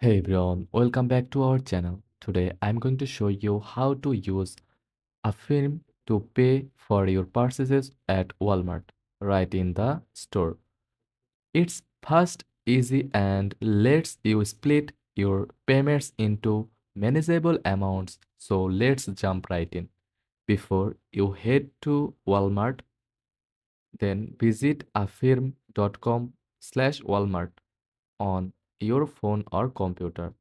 Hey everyone, welcome back to our channel. Today I'm going to show you how to use Affirm to pay for your purchases at Walmart right in the store. It's fast, easy, and lets you split your payments into manageable amounts. So let's jump right in. Before you head to Walmart, then visit affirm.com/Walmart on your phone or computer.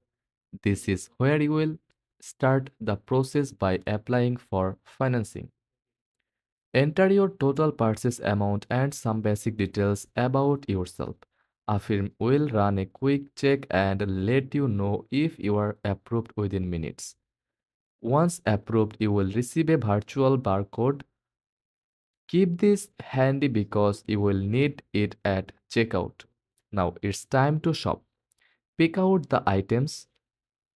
This is where you will start the process by applying for financing. Enter your total purchase amount and some basic details about yourself. Affirm will run a quick check and let you know if you are approved within minutes. Once approved, you will receive a virtual barcode. Keep this handy because you will need it at checkout. Now it's time to shop. Pick out the items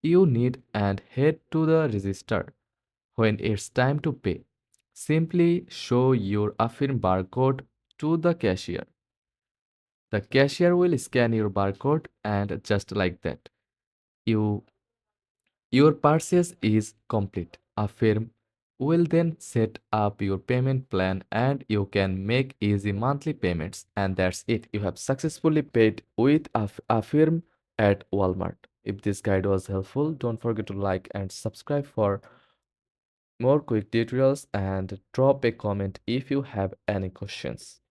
you need and head to the register. When it's time to pay, simply show your Affirm barcode to the cashier. The cashier will scan your barcode and just like that, you your purchase is complete. Affirm will then set up your payment plan and you can make easy monthly payments. And that's it. You have successfully paid with Affirm at Walmart. If this guide was helpful, don't forget to like and subscribe for more quick tutorials and drop a comment if you have any questions.